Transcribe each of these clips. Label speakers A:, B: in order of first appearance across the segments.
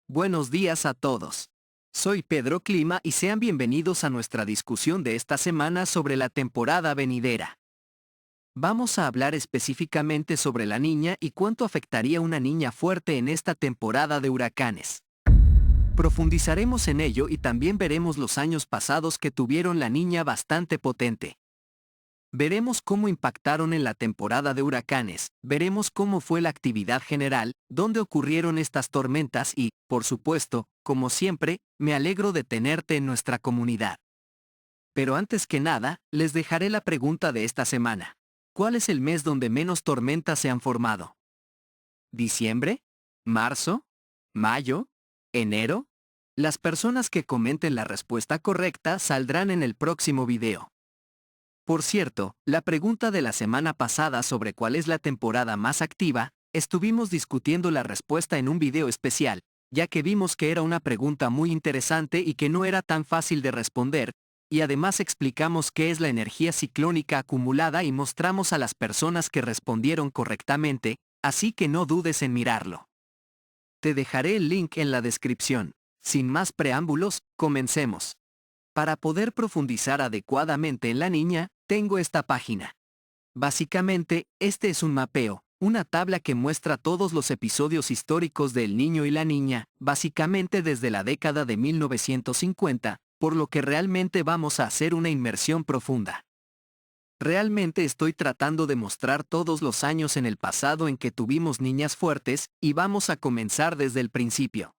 A: Buenos días a todos. Soy Pedro Clima y sean bienvenidos a nuestra discusión de esta semana sobre la temporada venidera. Vamos a hablar específicamente sobre la niña y cuánto afectaría una niña fuerte en esta temporada de huracanes. Profundizaremos en ello y también veremos los años pasados que tuvieron la niña bastante potente. Veremos cómo impactaron en la temporada de huracanes, veremos cómo fue la actividad general, dónde ocurrieron estas tormentas y, por supuesto, como siempre, me alegro de tenerte en nuestra comunidad. Pero antes que nada, les dejaré la pregunta de esta semana. ¿Cuál es el mes donde menos tormentas se han formado? ¿Diciembre? ¿Marzo? ¿Mayo? ¿Enero? Las personas que comenten la respuesta correcta saldrán en el próximo video. Por cierto, la pregunta de la semana pasada sobre cuál es la temporada más activa, estuvimos discutiendo la respuesta en un video especial, ya que vimos que era una pregunta muy interesante y que no era tan fácil de responder, y además explicamos qué es la energía ciclónica acumulada y mostramos a las personas que respondieron correctamente, así que no dudes en mirarlo. Te dejaré el link en la descripción. Sin más preámbulos, comencemos. Para poder profundizar adecuadamente en la niña, tengo esta página. Básicamente, este es un mapeo, una tabla que muestra todos los episodios históricos del niño y la niña, básicamente desde la década de 1950, por lo que realmente vamos a hacer una inmersión profunda. Realmente estoy tratando de mostrar todos los años en el pasado en que tuvimos niñas fuertes, y vamos a comenzar desde el principio.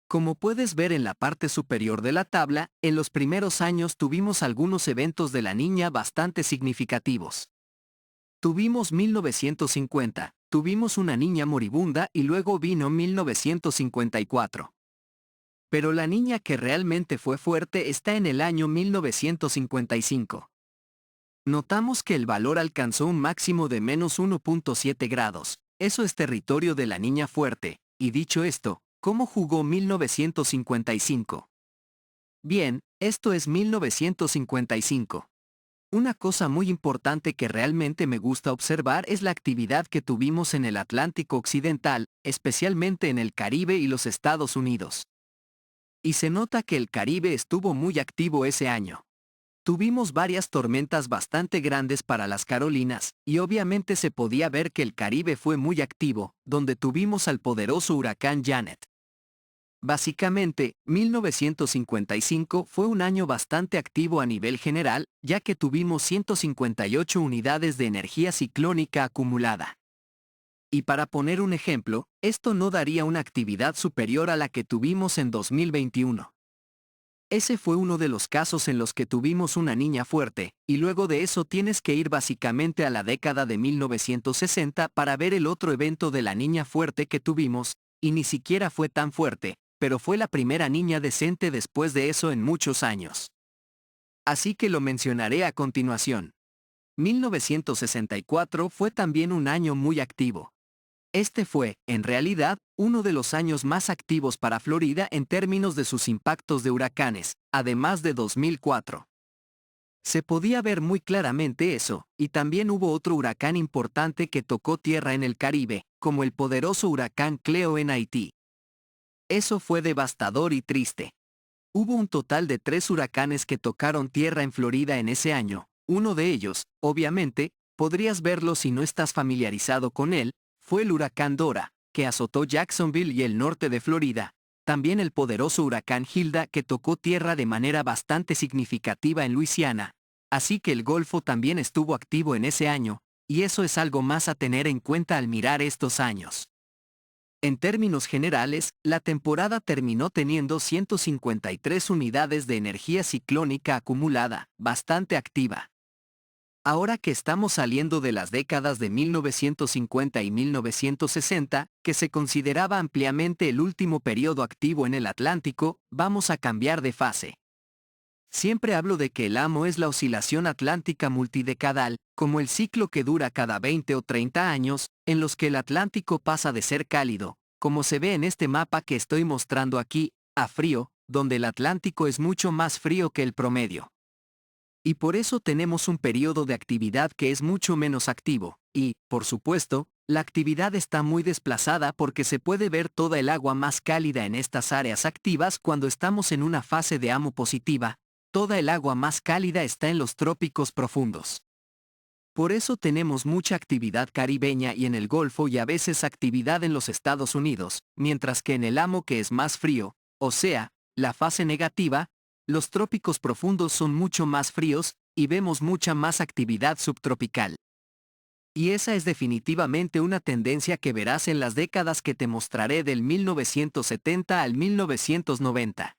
A: Como puedes ver en la parte superior de la tabla, en los primeros años tuvimos algunos eventos de la niña bastante significativos. Tuvimos 1950, tuvimos una niña moribunda y luego vino 1954. Pero la niña que realmente fue fuerte está en el año 1955. Notamos que el valor alcanzó un máximo de menos 1.7 grados, eso es territorio de la niña fuerte, y dicho esto, ¿cómo jugó 1955? Bien, esto es 1955. Una cosa muy importante que realmente me gusta observar es la actividad que tuvimos en el Atlántico Occidental, especialmente en el Caribe y los Estados Unidos. Y se nota que el Caribe estuvo muy activo ese año. Tuvimos varias tormentas bastante grandes para las Carolinas, y obviamente se podía ver que el Caribe fue muy activo, donde tuvimos al poderoso huracán Janet. Básicamente, 1955 fue un año bastante activo a nivel general, ya que tuvimos 158 unidades de energía ciclónica acumulada. Y para poner un ejemplo, esto no daría una actividad superior a la que tuvimos en 2021. Ese fue uno de los casos en los que tuvimos una niña fuerte, y luego de eso tienes que ir básicamente a la década de 1960 para ver el otro evento de la niña fuerte que tuvimos, y ni siquiera fue tan fuerte, pero fue la primera niña decente después de eso en muchos años. Así que lo mencionaré a continuación. 1964 fue también un año muy activo. Este fue, en realidad, uno de los años más activos para Florida en términos de sus impactos de huracanes, además de 2004. Se podía ver muy claramente eso, y también hubo otro huracán importante que tocó tierra en el Caribe, como el poderoso huracán Cleo en Haití. Eso fue devastador y triste. Hubo un total de 3 huracanes que tocaron tierra en Florida en ese año. Uno de ellos, obviamente, podrías verlo si no estás familiarizado con él, fue el huracán Dora, que azotó Jacksonville y el norte de Florida. También el poderoso huracán Hilda que tocó tierra de manera bastante significativa en Luisiana. Así que el Golfo también estuvo activo en ese año, y eso es algo más a tener en cuenta al mirar estos años. En términos generales, la temporada terminó teniendo 153 unidades de energía ciclónica acumulada, bastante activa. Ahora que estamos saliendo de las décadas de 1950 y 1960, que se consideraba ampliamente el último periodo activo en el Atlántico, vamos a cambiar de fase. Siempre hablo de que el AMO es la oscilación atlántica multidecadal, como el ciclo que dura cada 20 o 30 años, en los que el Atlántico pasa de ser cálido, como se ve en este mapa que estoy mostrando aquí, a frío, donde el Atlántico es mucho más frío que el promedio. Y por eso tenemos un periodo de actividad que es mucho menos activo, y, por supuesto, La actividad está muy desplazada porque se puede ver toda el agua más cálida en estas áreas activas cuando estamos en una fase de amo positiva. Toda el agua más cálida está en los trópicos profundos. Por eso tenemos mucha actividad caribeña y en el Golfo y a veces actividad en los Estados Unidos, mientras que en el amo que es más frío, o sea, la fase negativa, los trópicos profundos son mucho más fríos y vemos mucha más actividad subtropical. Y esa es definitivamente una tendencia que verás en las décadas que te mostraré del 1970 al 1990.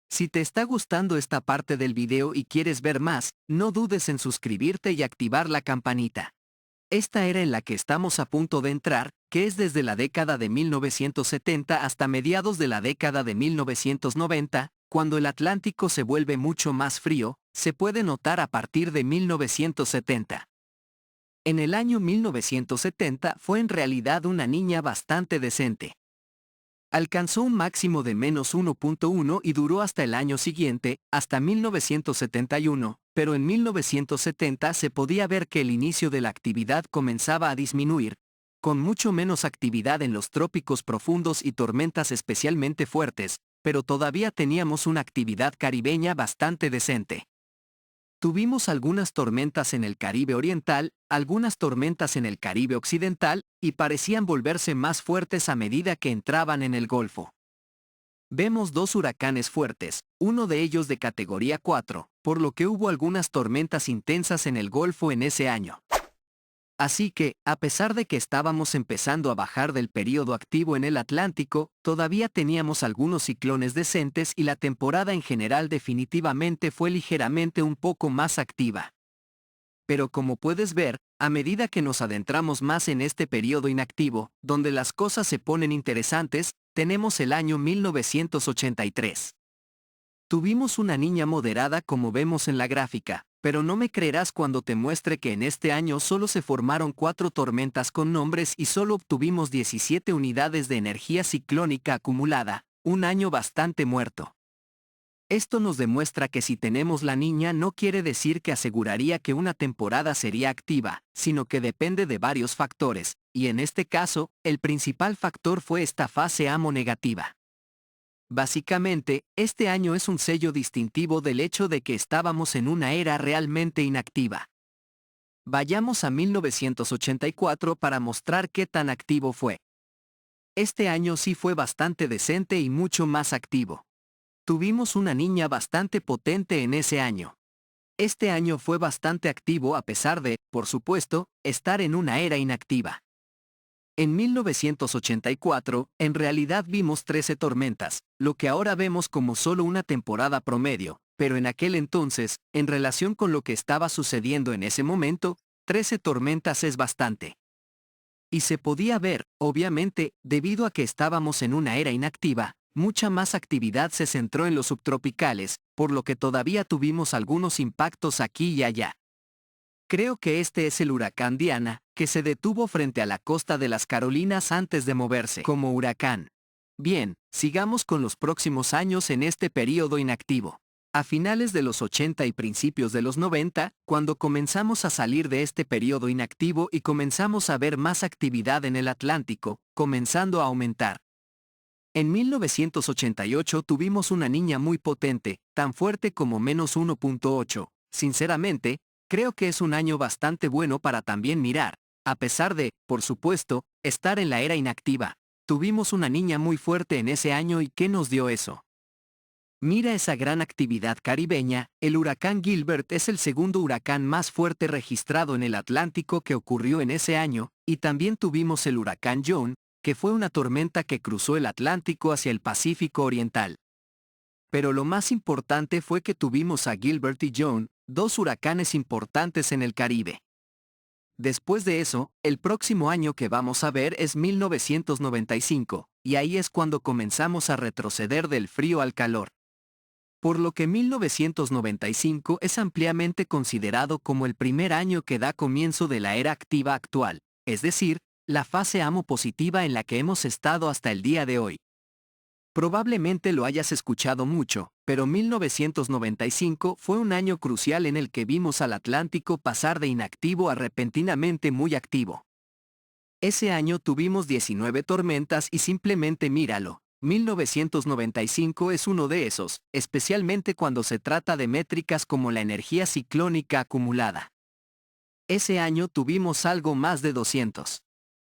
A: Si te está gustando esta parte del video y quieres ver más, no dudes en suscribirte y activar la campanita. Esta era en la que estamos a punto de entrar, que es desde la década de 1970 hasta mediados de la década de 1990, cuando el Atlántico se vuelve mucho más frío, se puede notar a partir de 1970. En el año 1970 fue en realidad una niña bastante decente. Alcanzó un máximo de -1.1 y duró hasta el año siguiente, hasta 1971, pero en 1970 se podía ver que el inicio de la actividad comenzaba a disminuir, con mucho menos actividad en los trópicos profundos y tormentas especialmente fuertes, pero todavía teníamos una actividad caribeña bastante decente. Tuvimos algunas tormentas en el Caribe Oriental, algunas tormentas en el Caribe Occidental, y parecían volverse más fuertes a medida que entraban en el Golfo. Vemos dos huracanes fuertes, uno de ellos de categoría 4, por lo que hubo algunas tormentas intensas en el Golfo en ese año. Así que, a pesar de que estábamos empezando a bajar del período activo en el Atlántico, todavía teníamos algunos ciclones decentes y la temporada en general definitivamente fue ligeramente un poco más activa. Pero como puedes ver, a medida que nos adentramos más en este período inactivo, donde las cosas se ponen interesantes, tenemos el año 1983. Tuvimos una niña moderada como vemos en la gráfica, pero no me creerás cuando te muestre que en este año solo se formaron 4 tormentas con nombres y solo obtuvimos 17 unidades de energía ciclónica acumulada, un año bastante muerto. Esto nos demuestra que si tenemos la niña no quiere decir que aseguraría que una temporada sería activa, sino que depende de varios factores, y en este caso, el principal factor fue esta fase amo negativa. Básicamente, este año es un sello distintivo del hecho de que estábamos en una era realmente inactiva. Vayamos a 1984 para mostrar qué tan activo fue. Este año sí fue bastante decente y mucho más activo. Tuvimos una niña bastante potente en ese año. Este año fue bastante activo a pesar de, por supuesto, estar en una era inactiva. En 1984, en realidad vimos 13 tormentas, lo que ahora vemos como solo una temporada promedio, pero en aquel entonces, en relación con lo que estaba sucediendo en ese momento, 13 tormentas es bastante. Y se podía ver, obviamente, debido a que estábamos en una era inactiva, mucha más actividad se centró en los subtropicales, por lo que todavía tuvimos algunos impactos aquí y allá. Creo que este es el huracán Diana, que se detuvo frente a la costa de las Carolinas antes de moverse como huracán. Bien, sigamos con los próximos años en este período inactivo. A finales de los 80 y principios de los 90, cuando comenzamos a salir de este período inactivo y comenzamos a ver más actividad en el Atlántico, comenzando a aumentar. En 1988 tuvimos una niña muy potente, tan fuerte como -1.8. Sinceramente, creo que es un año bastante bueno para también mirar, a pesar de, por supuesto, estar en la era inactiva. Tuvimos una niña muy fuerte en ese año y ¿qué nos dio eso? Mira esa gran actividad caribeña, el huracán Gilbert es el segundo huracán más fuerte registrado en el Atlántico que ocurrió en ese año, y también tuvimos el huracán John, que fue una tormenta que cruzó el Atlántico hacia el Pacífico Oriental. Pero lo más importante fue que tuvimos a Gilbert y John, dos huracanes importantes en el Caribe. Después de eso, el próximo año que vamos a ver es 1995, y ahí es cuando comenzamos a retroceder del frío al calor. Por lo que 1995 es ampliamente considerado como el primer año que da comienzo de la era activa actual, es decir, la fase amo positiva en la que hemos estado hasta el día de hoy. Probablemente lo hayas escuchado mucho, pero 1995 fue un año crucial en el que vimos al Atlántico pasar de inactivo a repentinamente muy activo. Ese año tuvimos 19 tormentas y simplemente míralo. 1995 es uno de esos, especialmente cuando se trata de métricas como la energía ciclónica acumulada. Ese año tuvimos algo más de 200.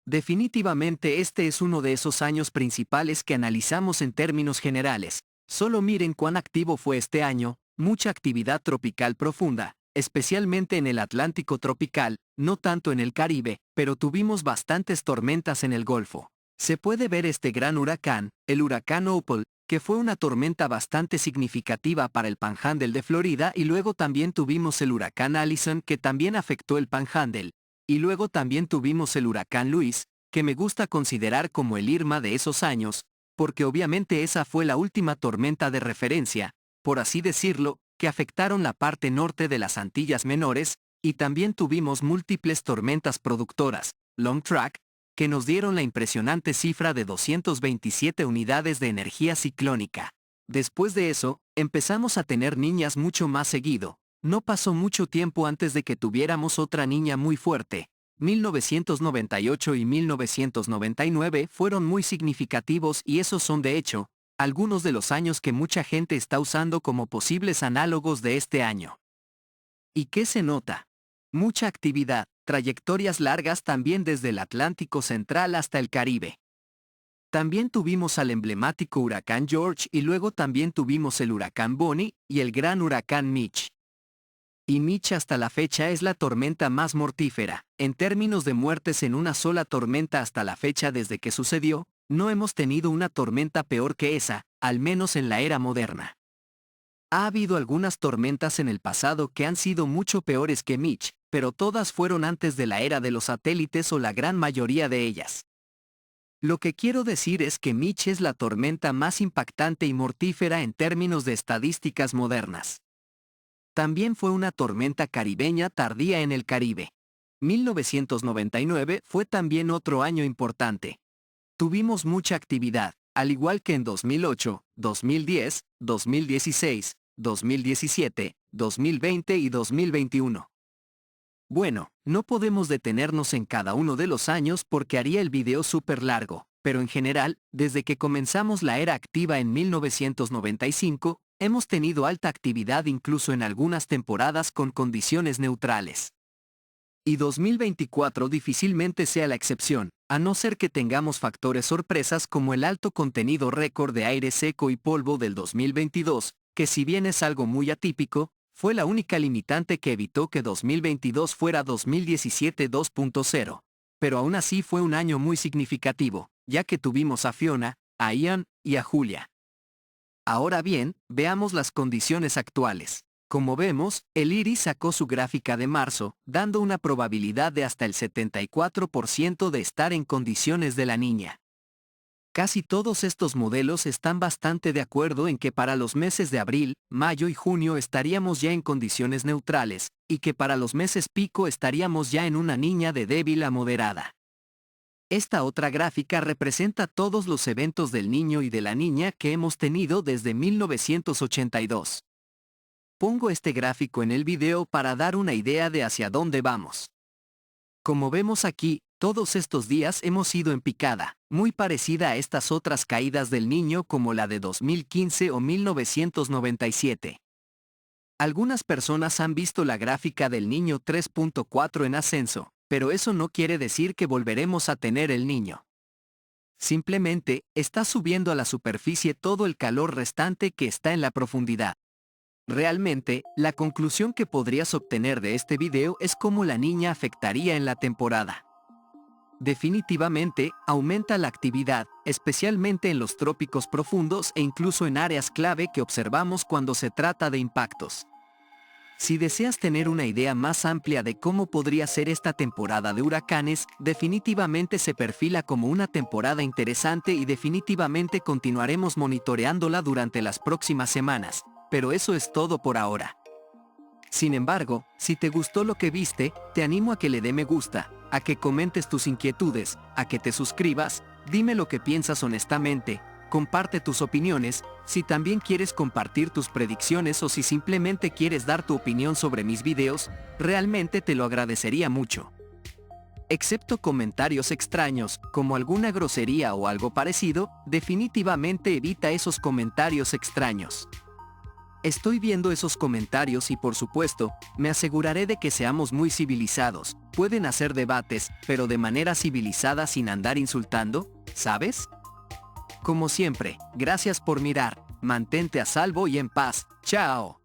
A: Definitivamente este es uno de esos años principales que analizamos en términos generales. Solo miren cuán activo fue este año, mucha actividad tropical profunda, especialmente en el Atlántico tropical, no tanto en el Caribe, pero tuvimos bastantes tormentas en el Golfo. Se puede ver este gran huracán, el huracán Opal, que fue una tormenta bastante significativa para el Panhandle de Florida, y luego también tuvimos el huracán Allison que también afectó el Panhandle, y luego también tuvimos el huracán Luis, que me gusta considerar como el Irma de esos años, porque obviamente esa fue la última tormenta de referencia, por así decirlo, que afectaron la parte norte de las Antillas Menores, y también tuvimos múltiples tormentas productoras, long track, que nos dieron la impresionante cifra de 227 unidades de energía ciclónica. Después de eso, empezamos a tener niñas mucho más seguido. No pasó mucho tiempo antes de que tuviéramos otra niña muy fuerte. 1998 y 1999 fueron muy significativos y esos son de hecho, algunos de los años que mucha gente está usando como posibles análogos de este año. ¿Y qué se nota? Mucha actividad, trayectorias largas también desde el Atlántico Central hasta el Caribe. También tuvimos al emblemático huracán George y luego también tuvimos el huracán Bonnie y el gran huracán Mitch. Y Mitch hasta la fecha es la tormenta más mortífera. En términos de muertes en una sola tormenta hasta la fecha desde que sucedió, no hemos tenido una tormenta peor que esa, al menos en la era moderna. Ha habido algunas tormentas en el pasado que han sido mucho peores que Mitch, pero todas fueron antes de la era de los satélites o la gran mayoría de ellas. Lo que quiero decir es que Mitch es la tormenta más impactante y mortífera en términos de estadísticas modernas. También fue una tormenta caribeña tardía en el Caribe. 1999 fue también otro año importante. Tuvimos mucha actividad, al igual que en 2008, 2010, 2016, 2017, 2020 y 2021. Bueno, no podemos detenernos en cada uno de los años porque haría el video súper largo, pero en general, desde que comenzamos la era activa en 1995, hemos tenido alta actividad incluso en algunas temporadas con condiciones neutrales. Y 2024 difícilmente sea la excepción, a no ser que tengamos factores sorpresas como el alto contenido récord de aire seco y polvo del 2022, que si bien es algo muy atípico, fue la única limitante que evitó que 2022 fuera 2017 2.0. Pero aún así fue un año muy significativo, ya que tuvimos a Fiona, a Ian y a Julia. Ahora bien, veamos las condiciones actuales. Como vemos, el IRI sacó su gráfica de marzo, dando una probabilidad de hasta el 74% de estar en condiciones de la niña. Casi todos estos modelos están bastante de acuerdo en que para los meses de abril, mayo y junio estaríamos ya en condiciones neutrales, y que para los meses pico estaríamos ya en una niña de débil a moderada. Esta otra gráfica representa todos los eventos del niño y de la niña que hemos tenido desde 1982. Pongo este gráfico en el video para dar una idea de hacia dónde vamos. Como vemos aquí, todos estos días hemos ido en picada, muy parecida a estas otras caídas del niño como la de 2015 o 1997. Algunas personas han visto la gráfica del niño 3.4 en ascenso, pero eso no quiere decir que volveremos a tener el niño. Simplemente, está subiendo a la superficie todo el calor restante que está en la profundidad. Realmente, la conclusión que podrías obtener de este video es cómo la niña afectaría en la temporada. Definitivamente, aumenta la actividad, especialmente en los trópicos profundos e incluso en áreas clave que observamos cuando se trata de impactos. Si deseas tener una idea más amplia de cómo podría ser esta temporada de huracanes, definitivamente se perfila como una temporada interesante y definitivamente continuaremos monitoreándola durante las próximas semanas, pero eso es todo por ahora. Sin embargo, si te gustó lo que viste, te animo a que le dé me gusta, a que comentes tus inquietudes, a que te suscribas, dime lo que piensas honestamente, comparte tus opiniones, si también quieres compartir tus predicciones o si simplemente quieres dar tu opinión sobre mis videos, realmente te lo agradecería mucho. Excepto comentarios extraños, como alguna grosería o algo parecido, definitivamente evita esos comentarios extraños. Estoy viendo esos comentarios y por supuesto, me aseguraré de que seamos muy civilizados. Pueden hacer debates, pero de manera civilizada sin andar insultando, ¿sabes? Como siempre, gracias por mirar, mantente a salvo y en paz, chao.